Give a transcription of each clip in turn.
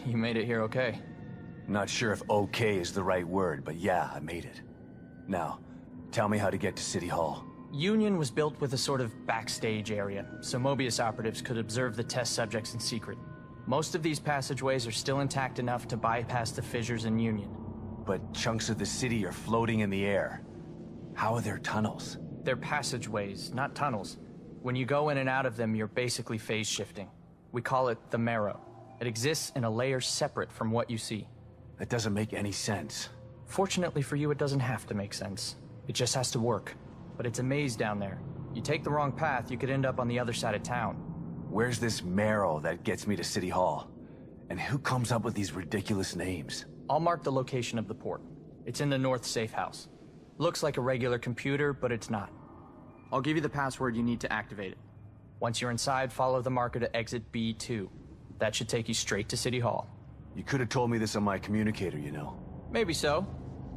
you made it here okay. Not sure if okay is the right word, but yeah, I made it. Now, tell me how to get to City Hall. Union was built with a sort of backstage area, so Mobius operatives could observe the test subjects in secret. Most of these passageways are still intact enough to bypass the fissures in Union. But chunks of the city are floating in the air. How are there tunnels? They're passageways, not tunnels. When you go in and out of them, you're basically phase shifting. We call it the marrow. It exists in a layer separate from what you see. That doesn't make any sense. Fortunately for you, it doesn't have to make sense. It just has to work. But it's a maze down there. You take the wrong path, you could end up on the other side of town. Where's this marrow that gets me to City Hall? And who comes up with these ridiculous names? I'll mark the location of the port. It's in the north safe house. Looks like a regular computer, but it's not. I'll give you the password you need to activate it. Once you're inside, follow the marker to exit B2. That should take you straight to City Hall. You could have told me this on my communicator, you know. Maybe so,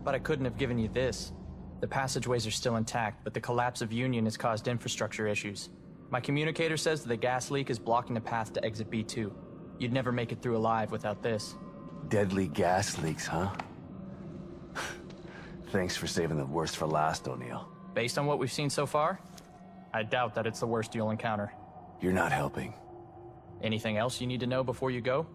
but I couldn't have given you this. The passageways are still intact, but the collapse of Union has caused infrastructure issues. My communicator says that the gas leak is blocking the path to exit B2. You'd never make it through alive without this. Deadly gas leaks, huh? Thanks for saving the worst for last, O'Neill. Based on what we've seen so far, I doubt that it's the worst you'll encounter. You're not helping. Anything else you need to know before you go?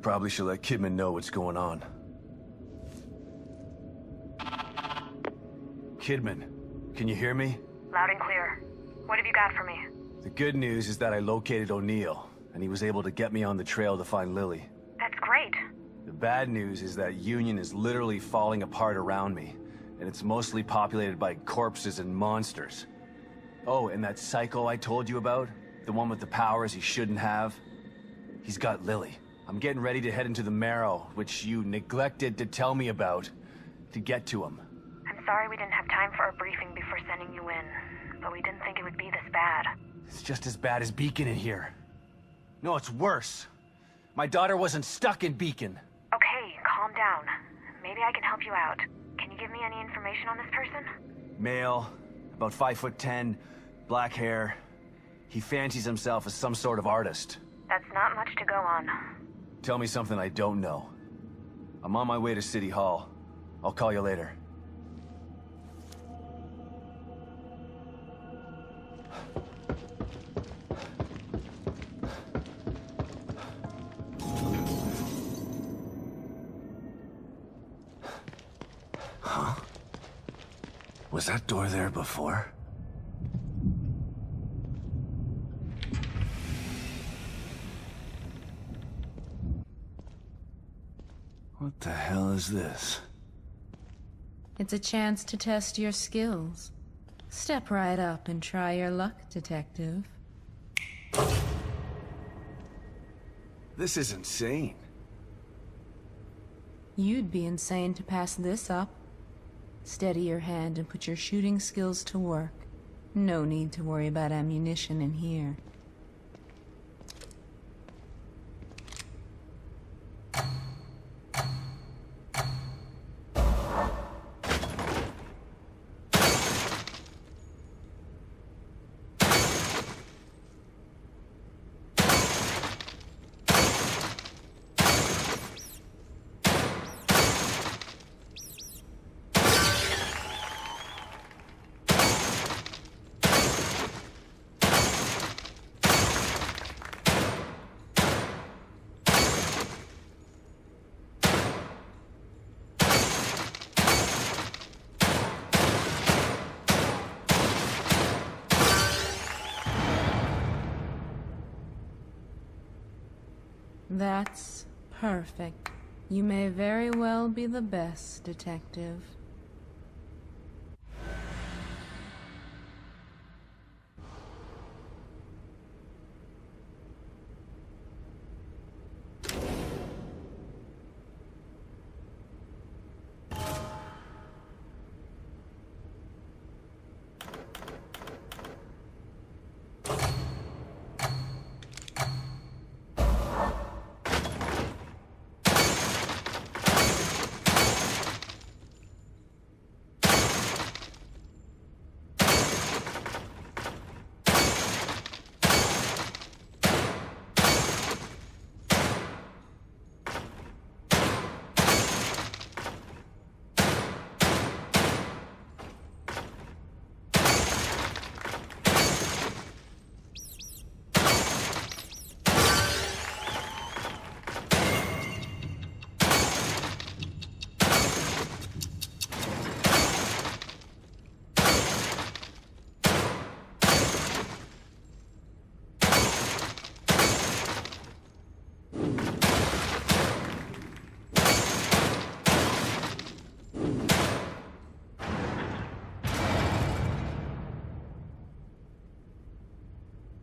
Probably should let Kidman know what's going on. Kidman, can you hear me? Loud and clear. What have you got for me? The good news is that I located O'Neill, and he was able to get me on the trail to find Lily. That's great. The bad news is that Union is literally falling apart around me, and it's mostly populated by corpses and monsters. Oh, and that psycho I told you about? The one with the powers he shouldn't have? He's got Lily. I'm getting ready to head into the marrow, which you neglected to tell me about, to get to him. sorry we didn't have time for a briefing before sending you in, but we didn't think it would be this bad. It's just as bad as Beacon in here. No, it's worse. My daughter wasn't stuck in Beacon. Okay, calm down. Maybe I can help you out. Can you give me any information on this person? Male, about 5'10", black hair. He fancies himself as some sort of artist. That's not much to go on. Tell me something I don't know. I'm on my way to City Hall. I'll call you later. Huh? Was that door there before? What the hell is this? It's a chance to test your skills. Step right up and try your luck, Detective. This is insane. You'd be insane to pass this up. Steady your hand and put your shooting skills to work. No need to worry about ammunition in here. That's perfect. You may very well be the best, Detective.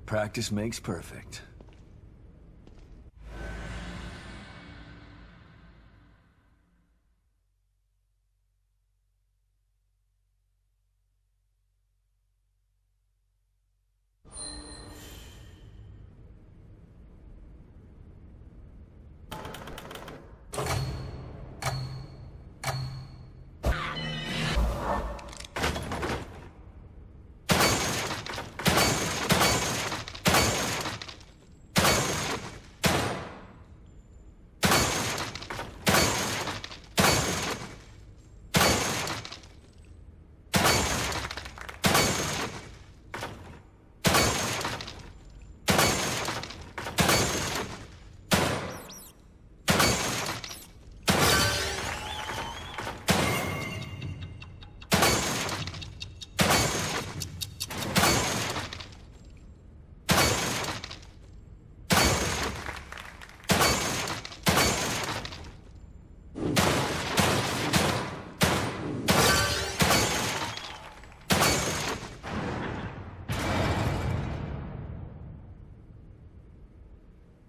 Practice makes perfect.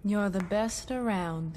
You're the best around,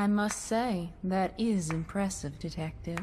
I must say, that is impressive, Detective.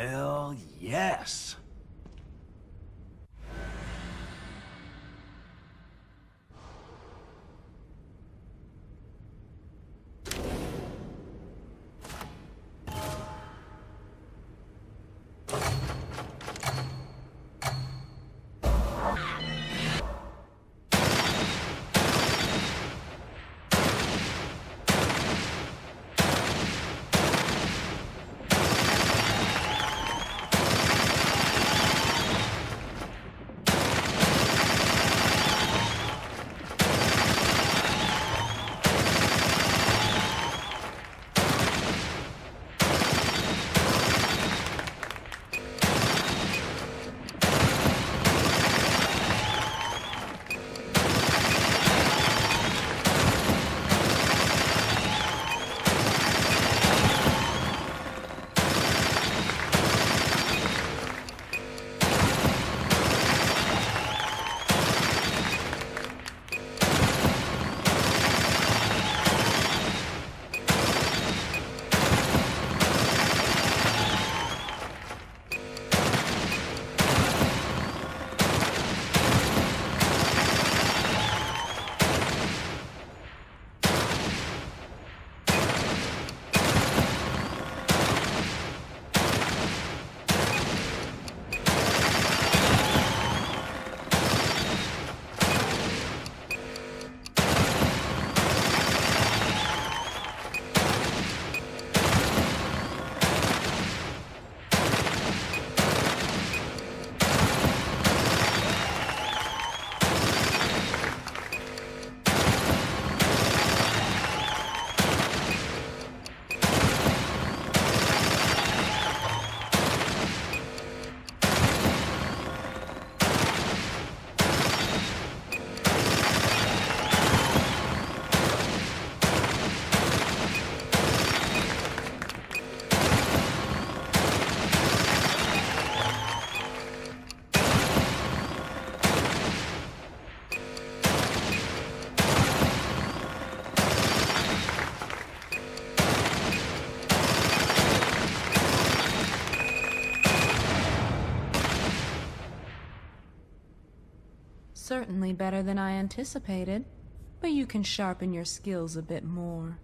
Hell yes! Certainly better than I anticipated, but you can sharpen your skills a bit more.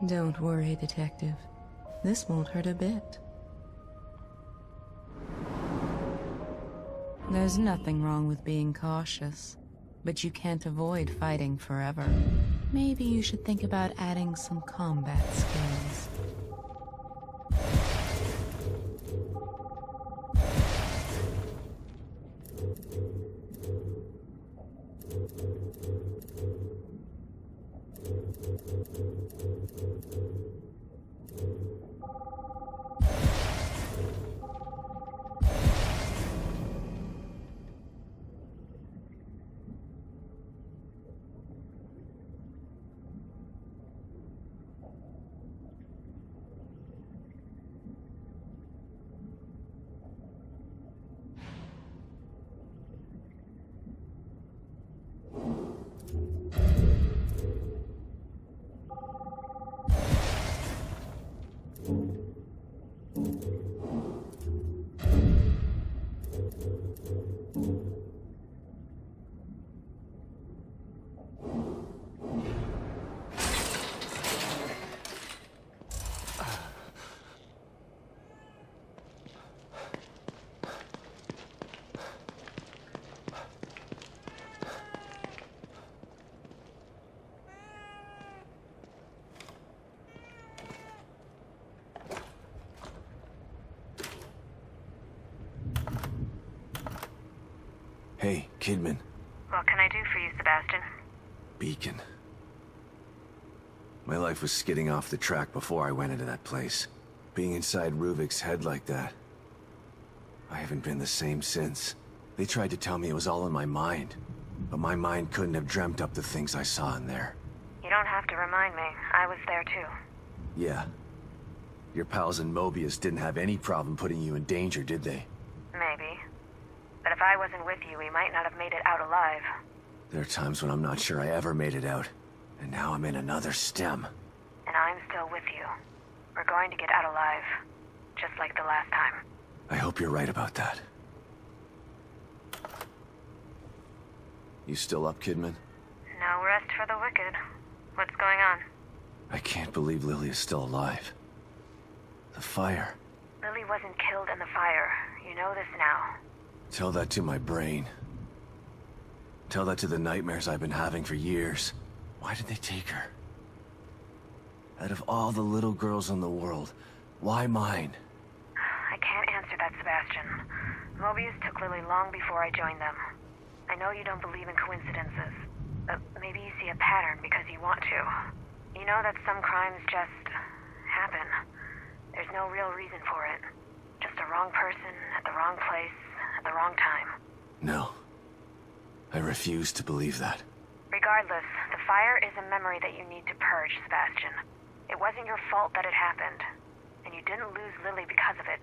Don't worry, Detective. This won't hurt a bit. There's nothing wrong with being cautious, but you can't avoid fighting forever. Maybe you should think about adding some combat skills. Hey, Kidman. What can I do for you, Sebastian? Beacon. My life was skidding off the track before I went into that place. Being inside Ruvik's head like that. I haven't been the same since. They tried to tell me it was all in my mind, but my mind couldn't have dreamt up the things I saw in there. You don't have to remind me. I was there too. Yeah. Your pals in Mobius didn't have any problem putting you in danger, did they? Maybe. But if I wasn't with you, we might not have made it out alive. There are times when I'm not sure I ever made it out. And now I'm in another stem. And I'm still with you. We're going to get out alive. Just like the last time. I hope you're right about that. You still up, Kidman? No rest for the wicked. What's going on? I can't believe Lily is still alive. The fire. Lily wasn't killed in the fire. You know this now. Tell that to my brain. Tell that to the nightmares I've been having for years. Why did they take her? Out of all the little girls in the world, why mine? I can't answer that, Sebastian. Mobius took Lily long before I joined them. I know you don't believe in coincidences, but maybe you see a pattern because you want to. You know that some crimes just happen. There's no real reason for it. Just a wrong person at the wrong place at the wrong time. No. I refuse to believe that. Regardless, the fire is a memory that you need to purge, Sebastian. It wasn't your fault that it happened, and you didn't lose Lily because of it.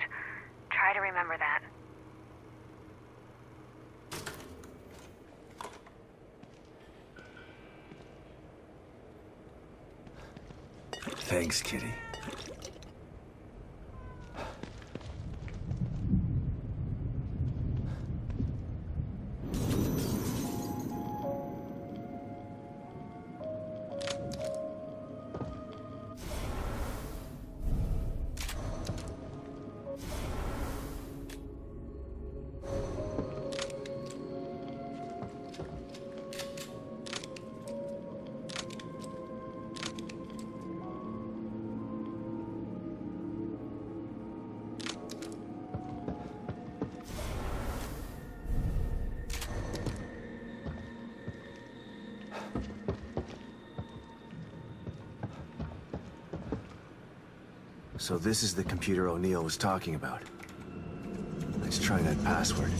Try to remember that. Thanks, Kitty. So this is the computer O'Neill was talking about. Let's try that password.